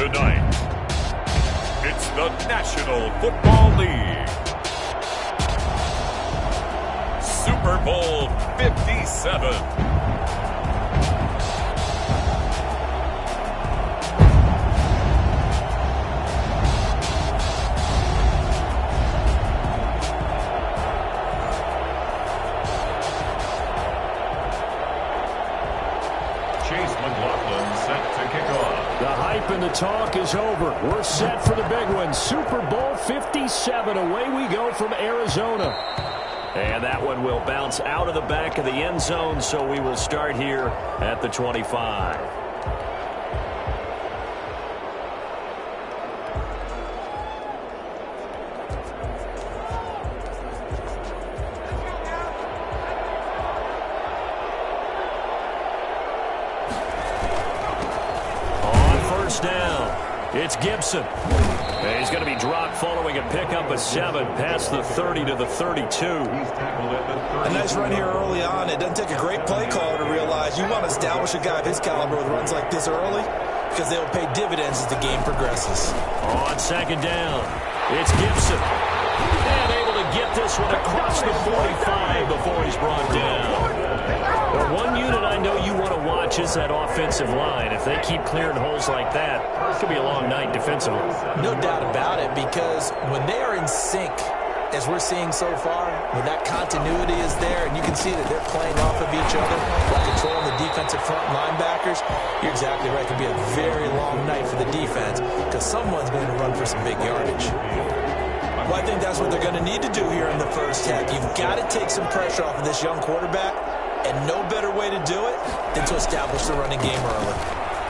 Tonight, it's the National Football League. Super Bowl 57. And the talk is over. We're set for the big one. Super Bowl 57. Away we go from Arizona. And that one will bounce out of the back of the end zone, so we will start here at the 25. It's Gibson. And he's going to be dropped following a pickup of 7 past the 30 to the 32. A nice run here early on. It doesn't take a great play caller to realize you want to establish a guy of his caliber with runs like this early because they will pay dividends as the game progresses. On second down, it's Gibson. And able to get this one across the 45 before he's brought down. Well, one unit I know you want to watch is that offensive line. If they keep clearing holes like that, it could be a long night defensively. No doubt about it, because when they are in sync, as we're seeing so far, when that continuity is there, and you can see that they're playing off of each other while controlling the defensive front linebackers, you're exactly right. It could be a very long night for the defense because someone's going to run for some big yardage. Well, I think that's what they're going to need to do here in the first half. You've got to take some pressure off of this young quarterback, and no better way to do it than to establish the running game early.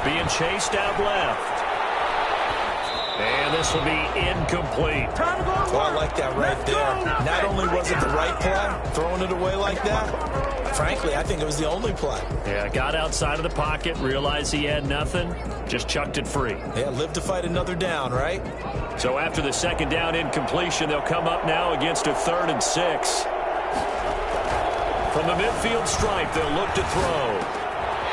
Being chased out left. And this will be incomplete. Well, I like that right there. Not only was it the right play, throwing it away like that, frankly, I think it was the only play. Yeah, got outside of the pocket, realized he had nothing, just chucked it free. Yeah, live to fight another down, right? So after the second down incompletion, they'll come up now against a 3rd and 6. From the midfield stripe, they'll look to throw.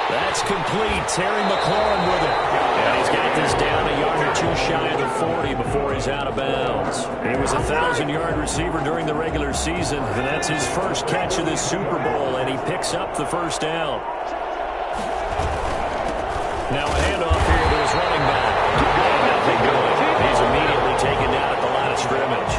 That's complete. Terry McLaurin with it. And he's got this down a yard or two shy of the 40 before he's out of bounds. He was a 1,000-yard receiver during the regular season, and that's his first catch of this Super Bowl, and he picks up the first down. Now a handoff here to his running back. And nothing good. He's immediately taken down at the line of scrimmage.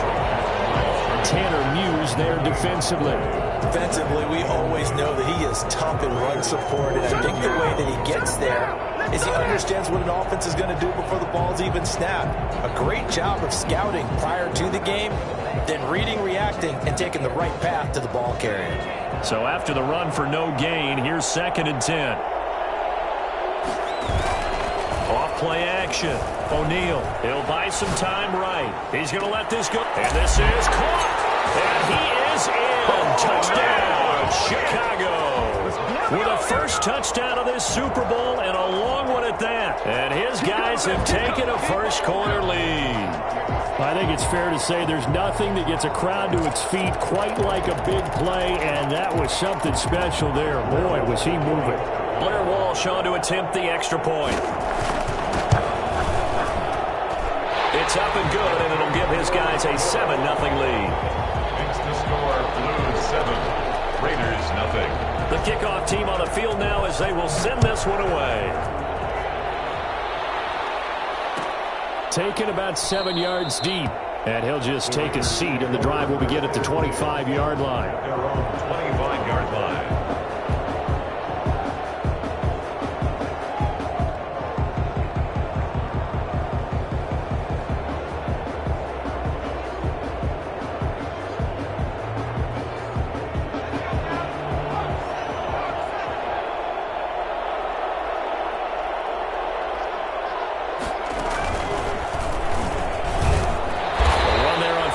Tanner Muse there defensively. Defensively, we always know that he is tough in run support, and I think the way that he gets there is he understands what an offense is going to do before the ball's even snapped. A great job of scouting prior to the game, then reading, reacting, and taking the right path to the ball carrier. So after the run for no gain, here's 2nd and 10. Off play action. O'Neal, he'll buy some time right. He's going to let this go. And this is caught. And he is in. Touchdown, Chicago. With a first touchdown of this Super Bowl and a long one at that. And his guys have taken a first quarter lead. I think it's fair to say there's nothing that gets a crowd to its feet quite like a big play, and that was something special there. Boy, was he moving. Blair Walsh on to attempt the extra point. It's up and good, and it'll give his guys a 7-0 lead. Makes the score Blues 7, Raiders nothing. The kickoff team on the field now as they will send this one away. Taken about 7 yards deep, and he'll just take a seat, and the drive will begin at the 25-yard line. 25-yard line.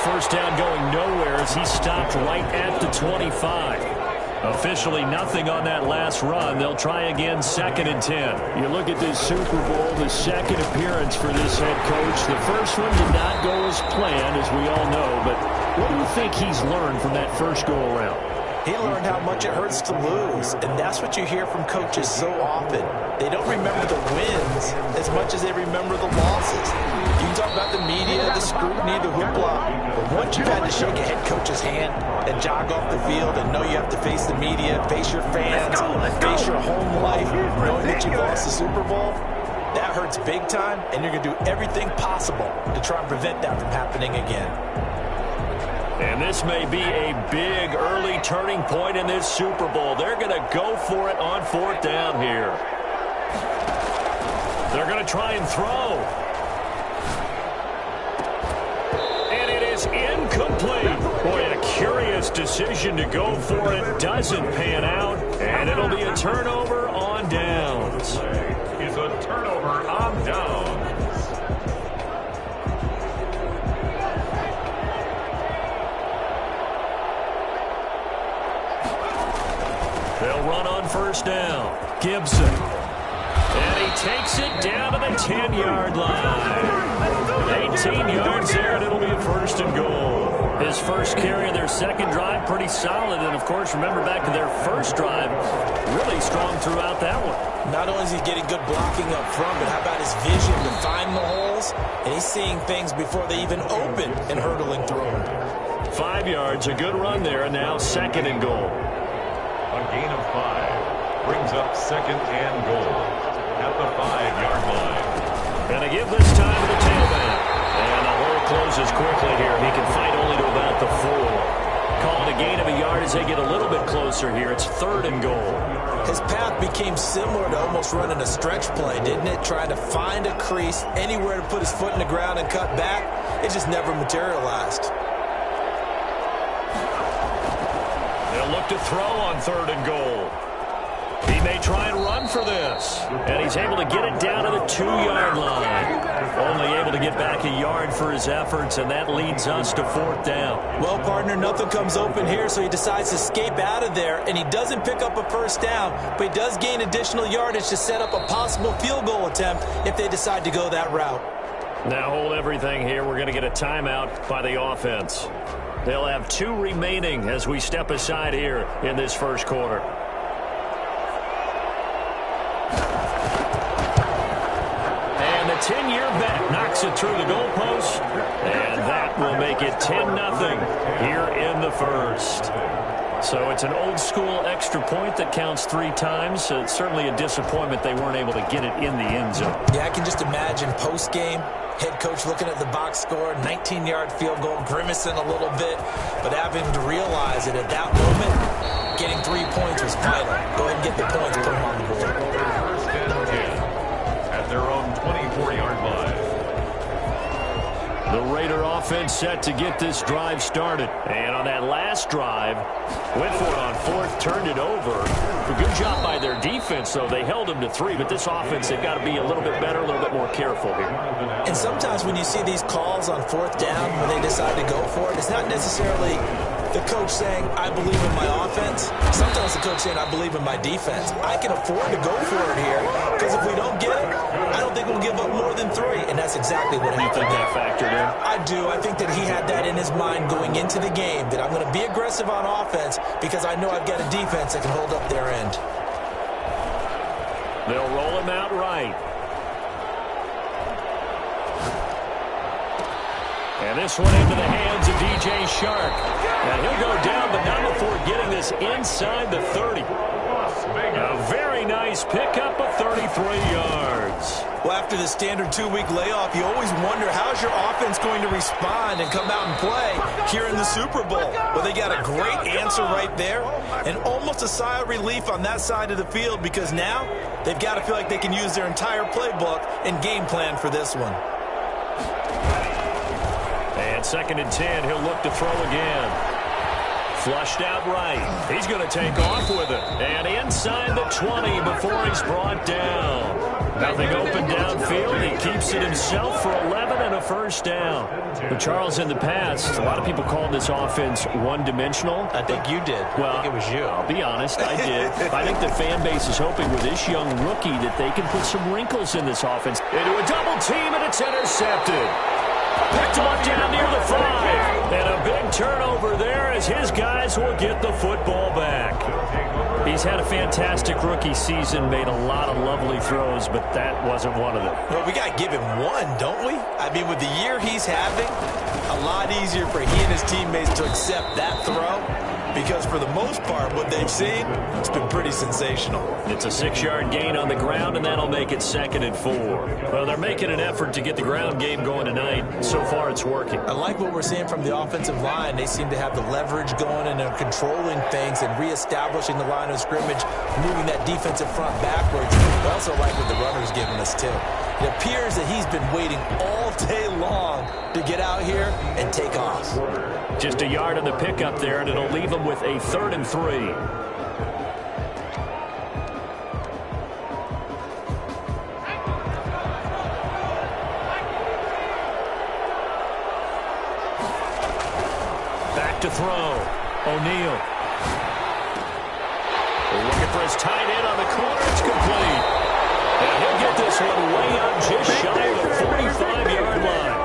First down going nowhere as he stopped right at the 25. Officially nothing on that last run. They'll try again 2nd and 10. You look at this Super Bowl, the second appearance for this head coach. The first one did not go as planned, as we all know. But what do you think he's learned from that first go-around? He learned how much it hurts to lose, and that's what you hear from coaches so often. They don't remember the wins as much as they remember the losses. You can talk about the media, the scrutiny, the hoopla, but once you've had to shake a head coach's hand and jog off the field and know you have to face the media, face your fans, face your home life, knowing that you've lost the Super Bowl, that hurts big time, and you're going to do everything possible to try and prevent that from happening again. And this may be a big early turning point in this Super Bowl. They're going to go for it on 4th down here. They're going to try and throw. And it is incomplete. Boy, a curious decision to go for it. Doesn't pan out. And it'll be a turnover on downs. It's a turnover on downs. They'll run on 1st down. Gibson. And he takes it down to the 10-yard line. 18 yards there, and it'll be a 1st and goal. His first carry of their second drive, pretty solid. And, of course, remember back to their first drive, really strong throughout that one. Not only is he getting good blocking up front, but how about his vision to find the holes? And he's seeing things before they even open and hurdling through them. 5 yards, a good run there, and now 2nd and goal. A gain of 5 brings up 2nd and goal at the 5-yard line. And they give this time to the tailback. And the hole closes quickly here. He can fight only to about the 4. Call it a gain of a yard as they get a little bit closer here. It's 3rd and goal. His path became similar to almost running a stretch play, didn't it? Trying to find a crease, anywhere to put his foot in the ground and cut back. It just never materialized. They'll look to throw on 3rd and goal. He may try and run for this. And he's able to get it down to the 2-yard line. Only able to get back a yard for his efforts, and that leads us to 4th down. Well, partner, nothing comes open here, so he decides to escape out of there, and he doesn't pick up a 1st down, but he does gain additional yardage to set up a possible field goal attempt if they decide to go that route. Now hold everything here. We're going to get a timeout by the offense. They'll have 2 remaining as we step aside here in this first quarter. And the 10-year vet knocks it through the goalpost, and that will make it 10-0 here in the first. So it's an old-school extra point that counts 3 times. So it's certainly a disappointment they weren't able to get it in the end zone. Yeah, I can just imagine post-game, head coach looking at the box score, 19-yard field goal, grimacing a little bit, but having to realize that at that moment, getting 3 points was vital. Go ahead and get the points, put them on the board. 1st and 10 at their own 24-yard line. The Raider offense set to get this drive started. And on that last drive, went for it on 4th, turned it over. A good job by their defense, though. They held them to 3, but this offense, they've got to be a little bit better, a little bit more careful here. And sometimes when you see these calls on 4th down, when they decide to go for it, it's not necessarily the coach saying, I believe in my offense. Sometimes the coach saying, I believe in my defense. I can afford to go for it here, because if we don't get it, I don't think we'll give up more than 3, and that's exactly what happened. You think that factored in? I do. I think that he had that in his mind going into the game, that I'm going to be aggressive on offense because I know I've got a defense that can hold up their end. They'll roll him out right. And this one into the hands of DJ Shark. And he'll go down, but not before getting this inside the 30. A very nice pickup of 33 yards. Well, after the standard 2-week layoff, you always wonder how's your offense going to respond and come out and play here in the Super Bowl. Well, they got a great answer right there and almost a sigh of relief on that side of the field because now they've got to feel like they can use their entire playbook and game plan for this one. And 2nd and 10, he'll look to throw again. Flushed out right. He's going to take off with it. And inside the 20 before he's brought down. Nothing open downfield. He keeps it himself for 11 and a 1st down. But Charles, in the past, a lot of people called this offense one-dimensional. I think you did. Well, I think it was you. I'll be honest, I did. I think the fan base is hoping with this young rookie that they can put some wrinkles in this offense. Into a double team, and it's intercepted. Picked him up down near the 5. And a big turnover there as his guys will get the football back. He's had a fantastic rookie season, made a lot of lovely throws, but that wasn't one of them. Well, we got to give him one, don't we? I mean, with the year he's having, a lot easier for he and his teammates to accept that throw. Because for the most part, what they've seen, it's been pretty sensational. It's a 6-yard gain on the ground, and that'll make it 2nd and 4. Well, they're making an effort to get the ground game going tonight. So far, it's working. I like what we're seeing from the offensive line. They seem to have the leverage going, and they're controlling things and reestablishing the line of scrimmage, moving that defensive front backwards. I also like what the runner's giving us, too. It appears that he's been waiting all day long to get out here and take off. Just a yard on the pickup there, and it'll leave him with a 3rd and 3. Back to throw. O'Neal. Looking for his tight end on the corner. It's complete. And he'll get this one way up just shy of the 45-yard line.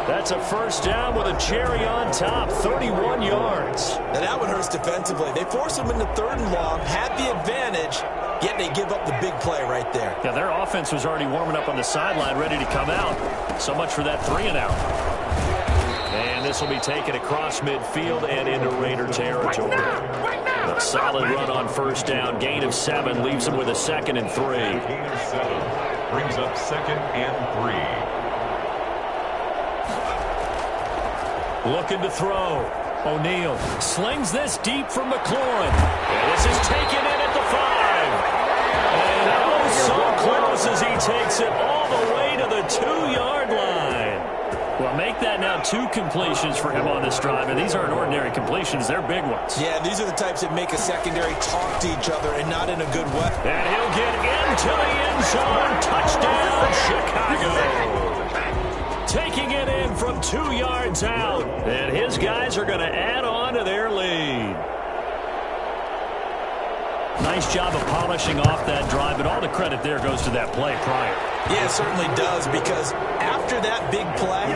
That's a first down with a cherry on top, 31 yards. And that one hurts defensively. They force him into 3rd and long, had the advantage, yet they give up the big play right there. Yeah, their offense was already warming up on the sideline, ready to come out. So much for that 3-and-out. And this will be taken across midfield and into Raider territory. A solid run on first down. Gain of 7 leaves him with a 2nd and 3. Gain of 7 brings up 2nd and 3. Looking to throw. O'Neal slings this deep from McLaurin. And this is taken in at the 5. And oh, so close as he takes it all the way to the 2-yard line. Well, make that now 2 completions for him on this drive. And these aren't ordinary completions. They're big ones. Yeah, these are the types that make a secondary talk to each other and not in a good way. And he'll get into the end zone. Touchdown, Chicago. Taking it in from 2 yards out. And his guys are going to add on to their lead. Nice job of polishing off that drive, but all the credit there goes to that play prior. Yeah, it certainly does, because after that big play,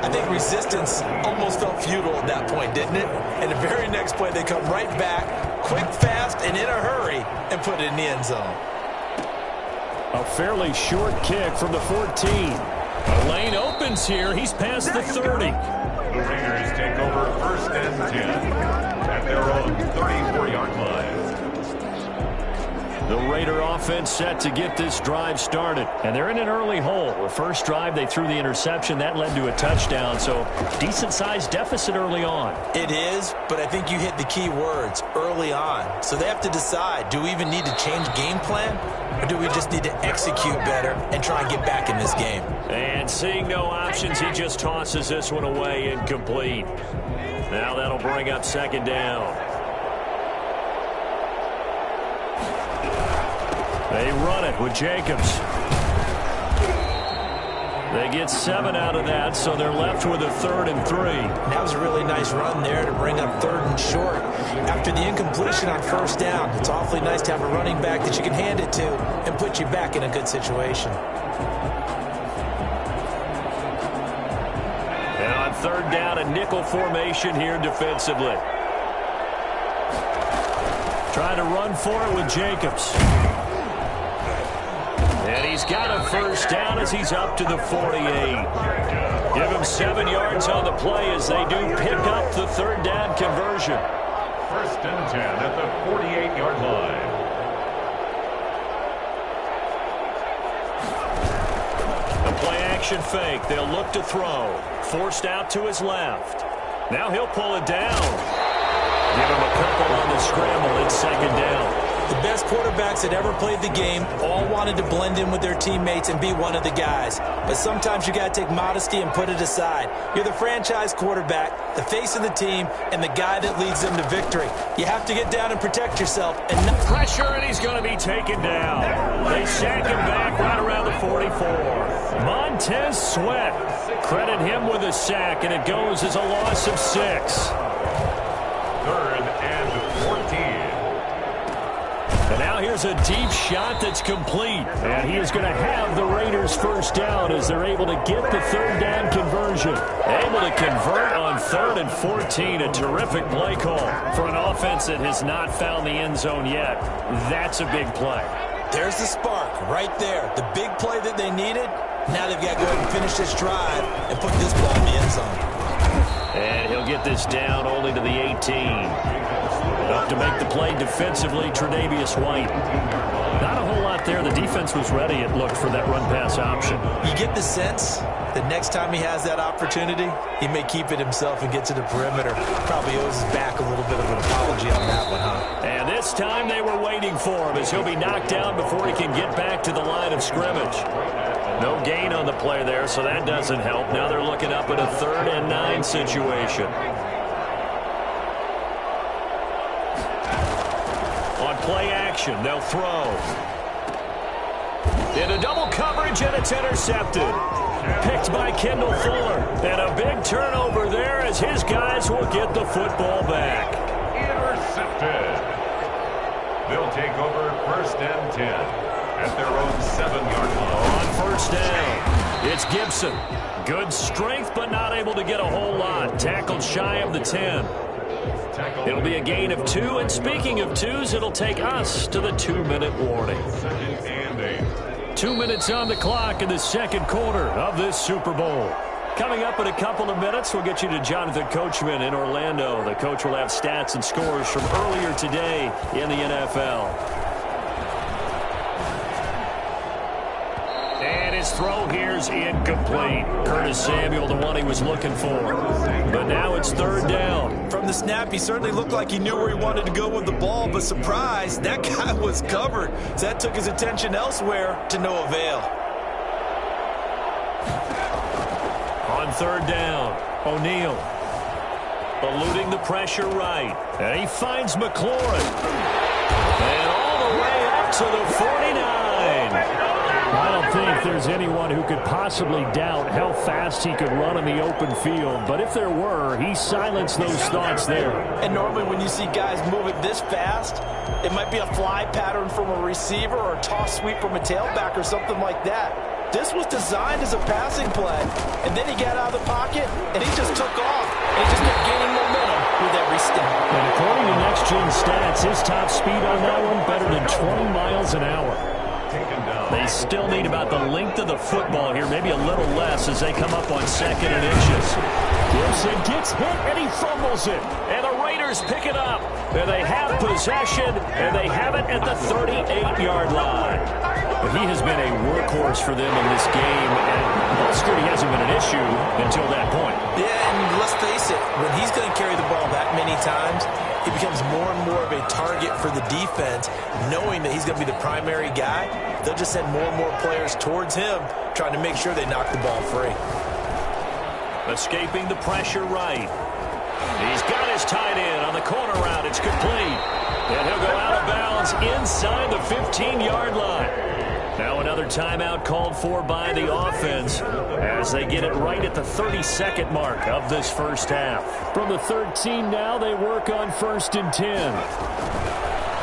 I think resistance almost felt futile at that point, didn't it? And the very next play, they come right back, quick, fast, and in a hurry, and put it in the end zone. A fairly short kick from the 14. A lane opens here. He's past the 30. The Raiders take over 1st and 10 at their own 34-yard line. The Raider offense set to get this drive started. And they're in an early hole. The first drive, they threw the interception. That led to a touchdown. So decent-sized deficit early on. It is, but I think you hit the key words, early on. So they have to decide, do we even need to change game plan? Or do we just need to execute better and try and get back in this game? And seeing no options, he just tosses this one away incomplete. Now that'll bring up 2nd down. They run it with Jacobs. They get 7 out of that, so they're left with a 3rd and 3. That was a really nice run there to bring up 3rd and short. After the incompletion on first down, it's awfully nice to have a running back that you can hand it to and put you back in a good situation. And on 3rd down, a nickel formation here defensively. Trying to run for it with Jacobs. And he's got a first down as he's up to the 48. Give him 7 yards on the play as they do pick up the 3rd down conversion. 1st and 10 at the 48-yard line. A play-action fake. They'll look to throw. Forced out to his left. Now he'll pull it down. Give him a couple on the scramble. It's 2nd down. The best quarterbacks that ever played the game all wanted to blend in with their teammates and be one of the guys. But sometimes you got to take modesty and put it aside. You're the franchise quarterback, the face of the team, and the guy that leads them to victory. You have to get down and protect yourself. And pressure, and he's going to be taken down. They sack him back right around the 44. Montez Sweat. Credit him with a sack, and it goes as a loss of 6. 3rd and 14. And now here's a deep shot that's complete. And he is going to have the Raiders first down as they're able to get the third down conversion. Able to convert on 3rd and 14. A terrific play call for an offense that has not found the end zone yet. That's a big play. There's the spark right there. The big play that they needed. Now they've got to go ahead and finish this drive and put this ball in the end zone. And he'll get this down only to the 18. Up to make the play defensively, Tre'Davious White. Not a whole lot there. The defense was ready, it looked, for that run-pass option. You get the sense that next time he has that opportunity, he may keep it himself and get to the perimeter. Probably owes his back a little bit of an apology on that one, huh? And this time they were waiting for him as he'll be knocked down before he can get back to the line of scrimmage. No gain on the play there, so that doesn't help. Now they're looking up at a 3rd and 9 situation. On play action, they'll throw. Into double coverage, and it's intercepted. Picked by Kendall Fuller. And a big turnover there as his guys will get the football back. Intercepted. They'll take over 1st and 10 at their own 7-yard line. On 1st down, it's Gibson. Good strength, but not able to get a whole lot. Tackled shy of the 10. It'll be a gain of 2, and speaking of 2s, it'll take us to the 2-minute warning. 2nd and 8. 2 minutes on the clock in the second quarter of this Super Bowl. Coming up in a couple of minutes, we'll get you to Jonathan Coachman in Orlando. The coach will have stats and scores from earlier today in the NFL. And his throw here's incomplete. Curtis Samuel, the one he was looking for. But now it's 3rd down. From the snap, he certainly looked like he knew where he wanted to go with the ball, but surprise, that guy was covered. So that took his attention elsewhere to no avail. On 3rd down, O'Neal eluding the pressure right. And he finds McLaurin. And all the way up to the 49. I don't think there's anyone who could possibly doubt how fast he could run in the open field. But if there were, he silenced those thoughts there. And normally when you see guys move it this fast, it might be a fly pattern from a receiver or a toss sweep from a tailback or something like that. This was designed as a passing play, and then he got out of the pocket, and he just took off, and he just kept gaining momentum with every step. And according to Next Gen Stats, his top speed on that one better than 20 miles an hour. They still need about the length of the football here, maybe a little less as they come up on 2nd and inches. Gibson gets hit, and he fumbles it. And the Raiders pick it up. And they have possession, and they have it at the 38-yard line. But he has been a workhorse for them in this game, and ball security hasn't been an issue until that point. Yeah, and let's face it, when he's going to carry the ball that many times, he becomes more and more of a target for the defense, knowing that he's going to be the primary guy. They'll just send more and more players towards him, trying to make sure they knock the ball free. Escaping the pressure right. He's got his tight end on the corner route. It's complete. And he'll go out of bounds inside the 15-yard line. Now another timeout called for by the offense as they get it right at the 32nd mark of this first half. From the 13 now, they work on 1st and 10.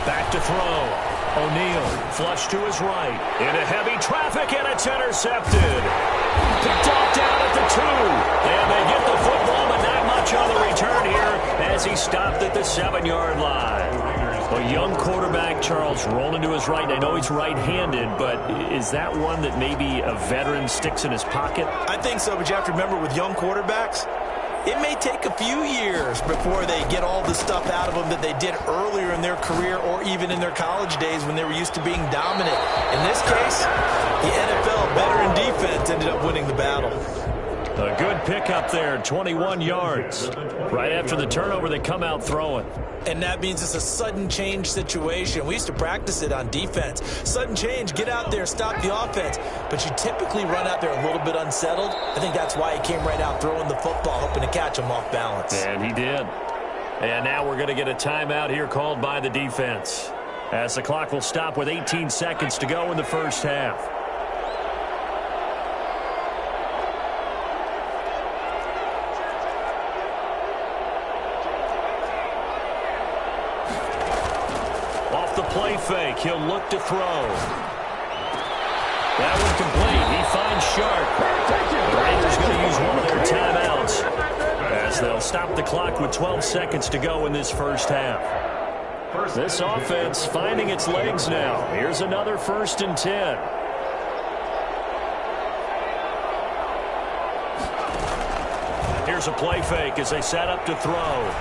Back to throw. O'Neal, flush to his right. Into heavy traffic, and it's intercepted. Picked off down at the 2. And they get the football, but not much on the return here as he stopped at the 7-yard line. A young quarterback, Charles, rolling to his right. I know he's right-handed, but is that one that maybe a veteran sticks in his pocket? I think so, but you have to remember with young quarterbacks, it may take a few years before they get all the stuff out of them that they did earlier in their career or even in their college days when they were used to being dominant. In this case, the NFL veteran defense ended up winning the battle. A good pickup there, 21 yards. Right after the turnover, they come out throwing. And that means it's a sudden change situation. We used to practice it on defense. Sudden change, get out there, stop the offense. But you typically run out there a little bit unsettled. I think that's why he came right out throwing the football, hoping to catch him off balance. And he did. And now we're going to get a timeout here called by the defense, as the clock will stop with 18 seconds to go in the first half. the play fake. He'll look to throw. That one complete. He finds Sharp. The Raiders going to use one of their timeouts as they'll stop the clock with 12 seconds to go in this first half. This offense finding its legs now. Here's another 1st and 10. Here's a play fake as they set up to throw.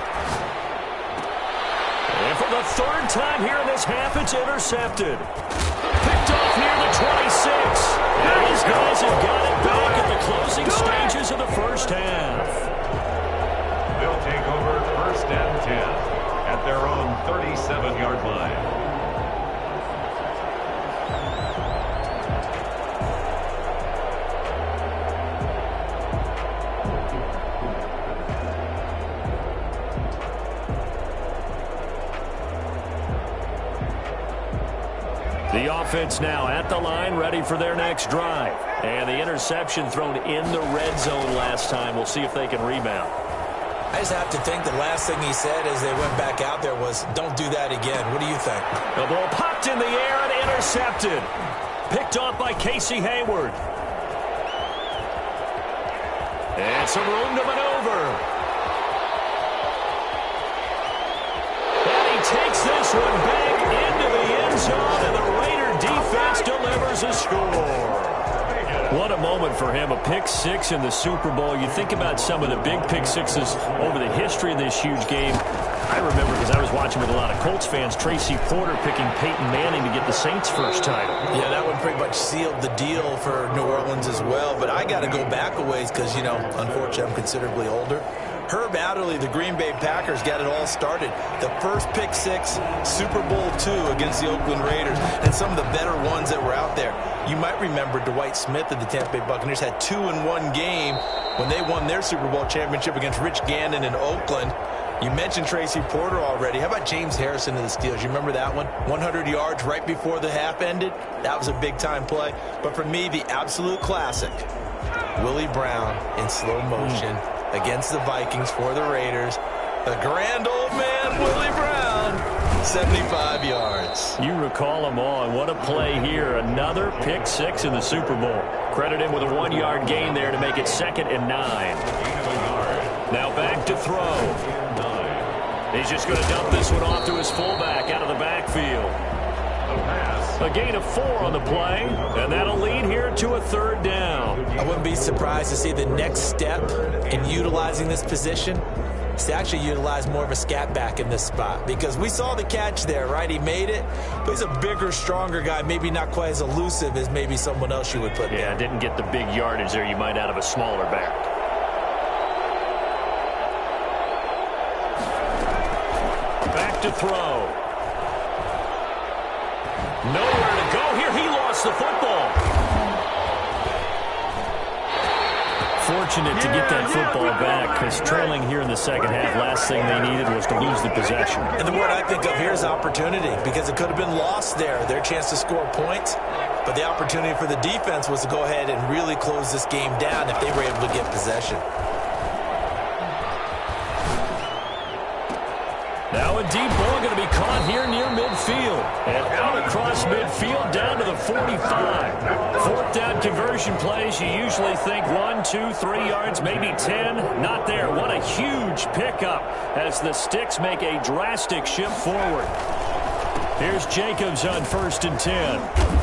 And for the 3rd time here in this half, it's intercepted. Picked off near the 26. And these guys have got it back in the closing stages of the first half. They'll take over 1st and 10 at their own 37-yard line. The offense now at the line, ready for their next drive. And the interception thrown in the red zone last time. We'll see if they can rebound. I just have to think the last thing he said as they went back out there was, don't do that again. What do you think? The ball popped in the air and intercepted. Picked off by Casey Hayward. And some room to maneuver. And he takes this one back into the end zone, and the Raider defense delivers a score. What a moment for him, a pick 6 in the Super Bowl. You think about some of the big pick 6s over the history of this huge game. I remember, because I was watching with a lot of Colts fans, Tracy Porter picking Peyton Manning to get the Saints' first title. Yeah, that one pretty much sealed the deal for New Orleans as well. But I got to go back a ways because, you know, unfortunately I'm considerably older. Herb Adderley, the Green Bay Packers, got it all started. The first pick 6, Super Bowl II against the Oakland Raiders, and some of the better ones that were out there. You might remember Dwight Smith of the Tampa Bay Buccaneers had 2 in one game when they won their Super Bowl championship against Rich Gannon in Oakland. You mentioned Tracy Porter already. How about James Harrison of the Steelers? You remember that one? 100 yards right before the half ended. That was a big-time play. But for me, the absolute classic, Willie Brown in slow motion against the Vikings for the Raiders. The grand old man, Willie Brown, 75 yards. You recall them all, and what a play here. Another pick 6 in the Super Bowl. Credit him with a 1-yard gain there to make it 2nd and 9. Now back to throw. He's just going to dump this one off to his fullback out of the backfield. A gain of 4 on the play, and that'll lead here to a 3rd down. I wouldn't be surprised to see the next step in utilizing this position is to actually utilize more of a scat back in this spot, because we saw the catch there, right? He made it, but he's a bigger, stronger guy, maybe not quite as elusive as maybe someone else you would put there. Yeah, didn't get the big yardage there you might out of a smaller back. Back to throw. Nowhere to go here. He lost the football. Fortunate to get that football back, because trailing here in the second half, last thing they needed was to lose the possession. And the word I think of here is opportunity, because it could have been lost there, their chance to score points. But the opportunity for the defense was to go ahead and really close this game down if they were able to get possession. Now a deep ball going to be caught here near midfield. And out across midfield down to the 45. 4th down conversion plays, you usually think 1, 2, 3 yards, maybe 10. Not there. What a huge pickup as the Sticks make a drastic shift forward. Here's Jacobs on 1st and 10.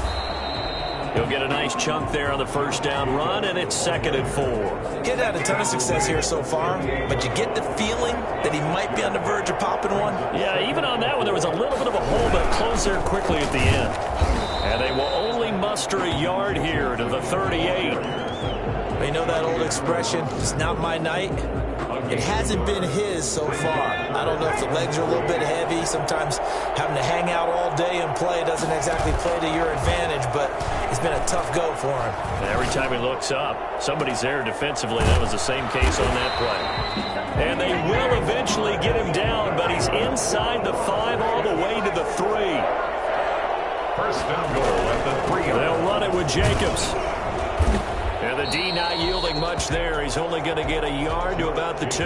He'll get a nice chunk there on the 1st down run, and it's 2nd and 4. He's had a ton of success here so far, but you get the feeling that he might be on the verge of popping one. Yeah, even on that one, there was a little bit of a hole, but closed there quickly at the end. And they will only muster a yard here to the 38. You know that old expression, it's not my night? It hasn't been his so far. I don't know if the legs are a little bit heavy. Sometimes having to hang out all day and play doesn't exactly play to your advantage, but it's been a tough go for him. And every time he looks up, somebody's there defensively. That was the same case on that play. And they will eventually get him down, but he's inside the 5 all the way to the 3. 1st down goal at the 3. They'll run it with Jacobs. And the D not yielding much there. He's only going to get a yard to about the 2.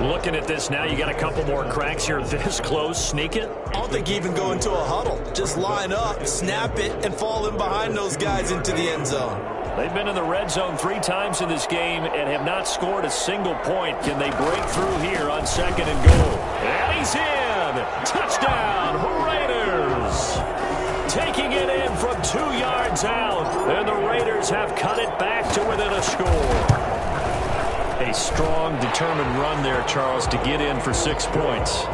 Looking at this now, you got a couple more cracks here this close. Sneak it? I don't think you even go into a huddle. Just line up, snap it, and fall in behind those guys into the end zone. They've been in the red zone 3 times in this game and have not scored a single point. Can they break through here on 2nd and goal? And he's in! Touchdown, Raiders! Taking it in from 2 yards out. And the Raiders have cut it back to within a score. A strong, determined run there, Charles, to get in for 6 points.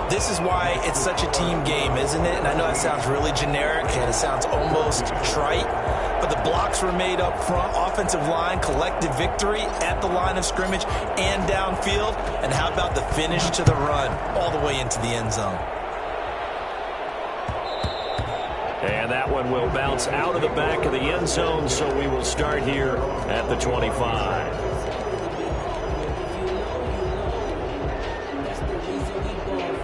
This is why it's such a team game, isn't it? And I know that sounds really generic and it sounds almost trite, but the blocks were made up front, offensive line, collective victory at the line of scrimmage and downfield. And how about the finish to the run all the way into the end zone? And that one will bounce out of the back of the end zone, so we will start here at the 25.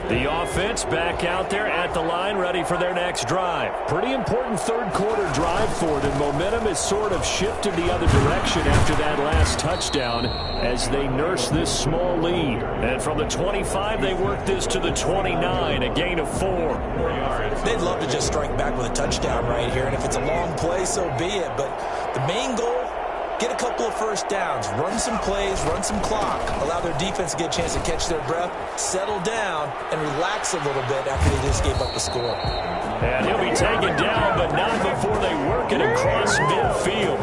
The offense back out there at the line, ready for their next drive. Pretty important third-quarter drive for them. Momentum has sort of shifted the other direction after that last touchdown as they nurse this small lead. And from the 25, they work this to the 29, a gain of 4. They'd love to just strike back with a touchdown right here, and if it's a long play, so be it. But the main goal, get a couple of first downs, run some plays, run some clock, allow their defense to get a chance to catch their breath, settle down, and relax a little bit after they just gave up a score. And he'll be taken down, but not before they work it across midfield.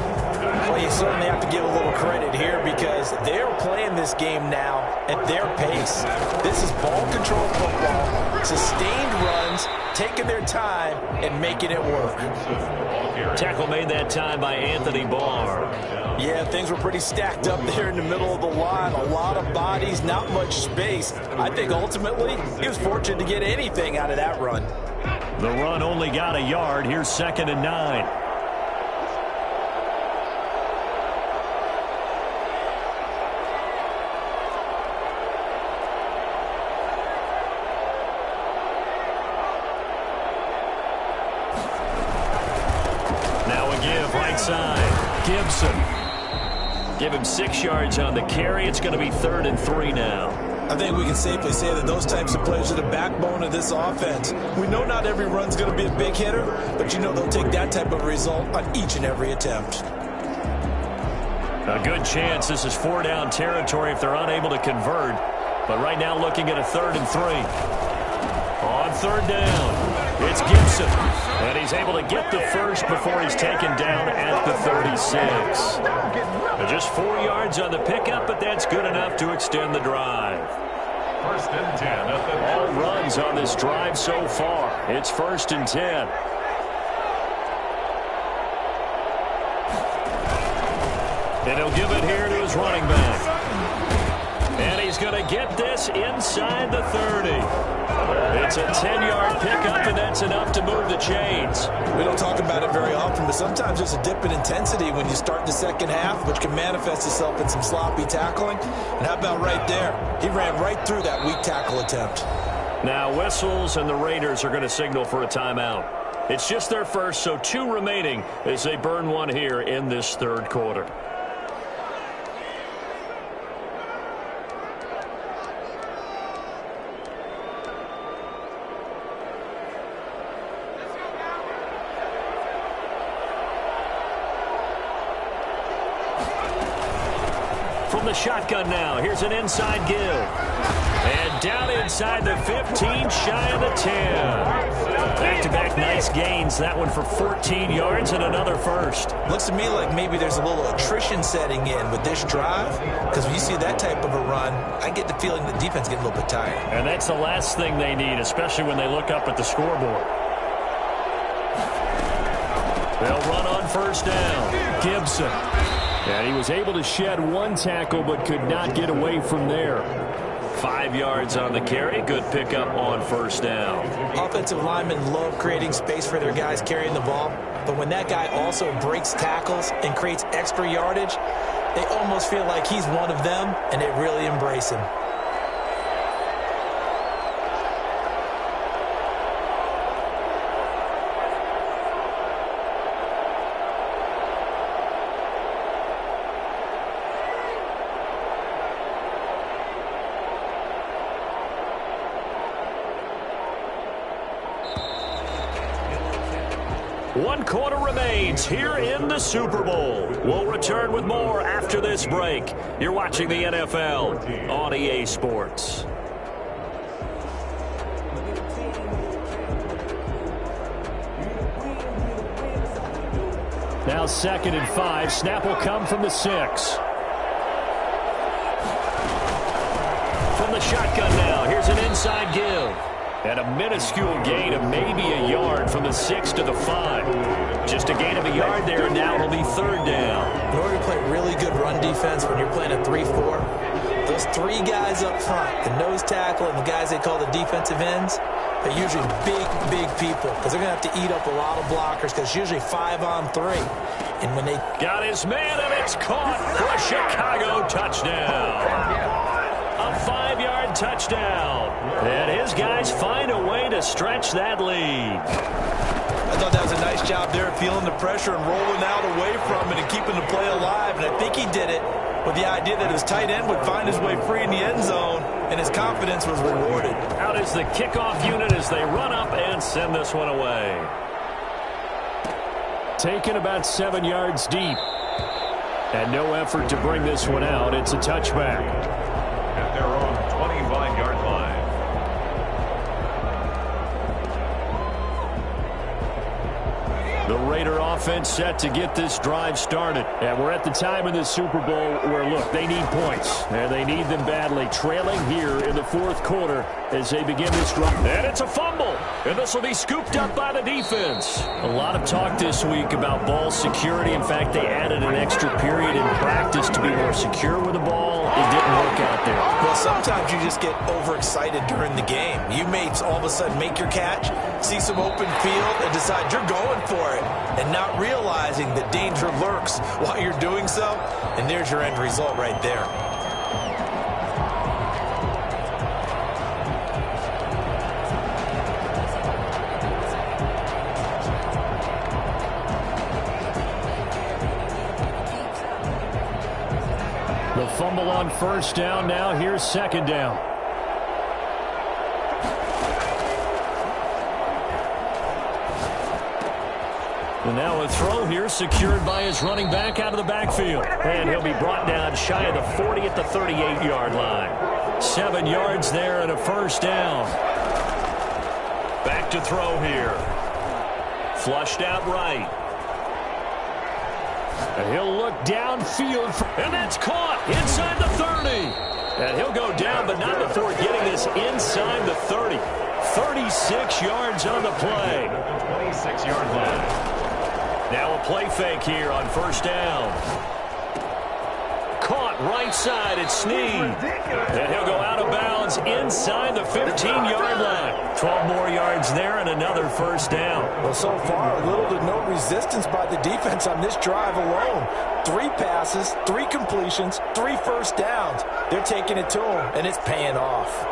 Well, you certainly have to give a little credit here because they're playing this game now at their pace. This is ball control football, sustained runs, taking their time, and making it work. Tackle made that time by Anthony Barr. Yeah, things were pretty stacked up there in the middle of the line. A lot of bodies, not much space. I think ultimately he was fortunate to get anything out of that run. The run only got a yard. Here's 2nd and 9. Right side, Gibson. Give him 6 yards on the carry. It's going to be 3rd and 3 now. I think we can safely say that those types of players are the backbone of this offense. We know not every run's going to be a big hitter, but you know they'll take that type of result on each and every attempt. A good chance this is 4-down territory if they're unable to convert. But right now looking at a 3rd and 3. On 3rd down, it's Gibson. And he's able to get the first before he's taken down at the 36. Just 4 yards on the pickup, but that's good enough to extend the drive. 1st and 10 at the all runs on this drive so far. It's 1st and 10. And he'll give it here to his running back. And he's going to get this inside the 30. It's a 10-yard pickup, and that's enough to move the chains. We don't talk about it very often, but sometimes there's a dip in intensity when you start the second half, which can manifest itself in some sloppy tackling. And how about right there? He ran right through that weak tackle attempt. Now whistles, and the Raiders are going to signal for a timeout. It's just their first, so 2 remaining as they burn one here in this 3rd quarter. From the shotgun now, here's an inside give. And down inside the 15, shy of the 10. Back-to-back nice gains. That one for 14 yards and another first. Looks to me like maybe there's a little attrition setting in with this drive, because when you see that type of a run, I get the feeling the defense getting a little bit tired. And that's the last thing they need, especially when they look up at the scoreboard. They'll run on 1st down. Gibson. And he was able to shed 1 tackle but could not get away from there. 5 yards on the carry. Good pickup on 1st down. Offensive linemen love creating space for their guys carrying the ball. But when that guy also breaks tackles and creates extra yardage, they almost feel like he's one of them, and they really embrace him. One quarter remains here in the Super Bowl. We'll return with more after this break. You're watching the NFL on EA Sports. Now 2nd and 5. Snap will come from the 6. From the shotgun now, here's an inside give. And a minuscule gain of maybe a yard from the 6 to the 5. Just a gain of a yard there, and now it'll be 3rd down. In order to play really good run defense when you're playing a 3-4, those 3 guys up front, the nose tackle and the guys they call the defensive ends, they're usually big people because they're going to have to eat up a lot of blockers because it's usually 5-on-3. And when they got his man, and it's caught for a Chicago touchdown. A 5-yard touchdown. And his guys find a way to stretch that lead. I thought that was a nice job there, feeling the pressure and rolling out away from it and keeping the play alive. And I think he did it with the idea that his tight end would find his way free in the end zone, and his confidence was rewarded. Out is the kickoff unit as they run up and send this one away. Taken about 7 yards deep. And no effort to bring this one out. It's a touchback. At their own 25-yard line. The Raider offense set to get this drive started. And we're at the time in the Super Bowl where, look, they need points. And they need them badly. Trailing here in the 4th quarter as they begin this drive. And it's a fumble. And this will be scooped up by the defense. A lot of talk this week about ball security. In fact, they added an extra period in practice to be more secure with the ball. It didn't work out there. Well, sometimes you just get overexcited during the game. You may all of a sudden make your catch, see some open field, and decide you're going for it, and not realizing that danger lurks while you're doing so. And there's your end result right there. The fumble on 1st down. Now here's 2nd down. And now a throw here secured by his running back out of the backfield. And he'll be brought down shy of the 40 at the 38-yard line. 7 yards there and a 1st down. Back to throw here. Flushed out right. And he'll look downfield. And that's caught inside the 30. And he'll go down, but not before getting this inside the 30. 36 yards on the play. 26-yard line. Now a play fake here on 1st down. Caught right side at Snead. And he'll go out of bounds inside the 15-yard line. 12 more yards there and another 1st down. Well, so far, little to no resistance by the defense on this drive alone. 3 passes, 3 completions, 3 1st downs. They're taking it to them, and it's paying off.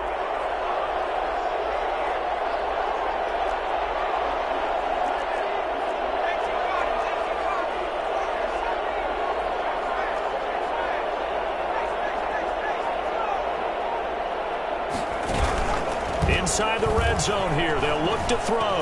Inside the red zone here. They'll look to throw.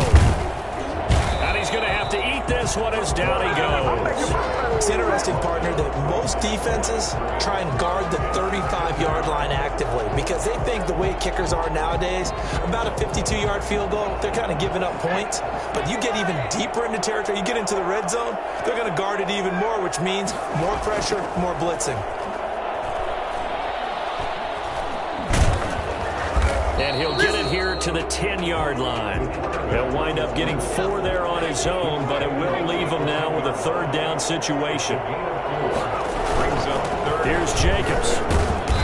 And he's going to have to eat this one as down he goes. It's interesting, partner, that most defenses try and guard the 35-yard line actively because they think the way kickers are nowadays, about a 52-yard field goal, they're kind of giving up points. But you get even deeper into territory, you get into the red zone, they're going to guard it even more, which means more pressure, more blitzing. And he'll get it here to the 10-yard line. He'll wind up getting 4 there on his own, but it will leave him now with a 3rd down situation. Brings up 3rd. Here's Jacobs.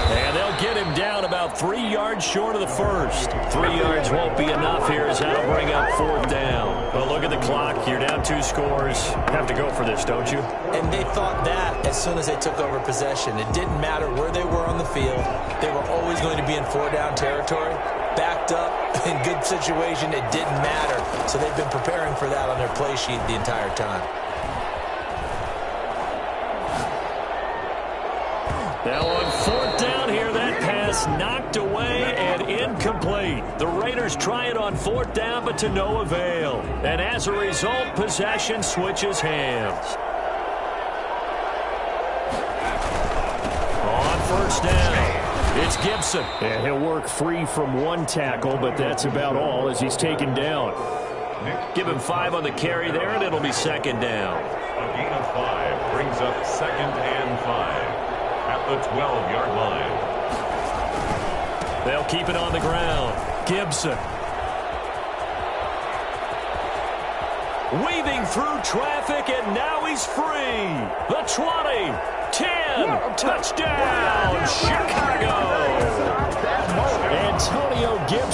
And they'll get him down about 3 yards short of the 1st. 3 yards won't be enough here as that'll bring up 4th down. Well, look at the clock. You're down 2 scores. Have to go for this, don't you? And they thought that as soon as they took over possession. It didn't matter where they were on the field. They were always going to be in 4-down territory. Backed up, in good situation, it didn't matter. So they've been preparing for that on their play sheet the entire time. Now on 4th down here, that pass pass knocked away and incomplete. The Raiders try it on 4th down, but to no avail. And as a result, possession switches hands. On 1st down, it's Gibson. And he'll work free from one tackle, but that's about all as he's taken down. Give him 5 on the carry there, and it'll be 2nd down. A gain of 5 brings up 2nd and 5 at the 12-yard line. They'll keep it on the ground. Gibson. Weaving through traffic, and now he's free. The 20, 10, touchdown, Chicago. Antonio Gibson.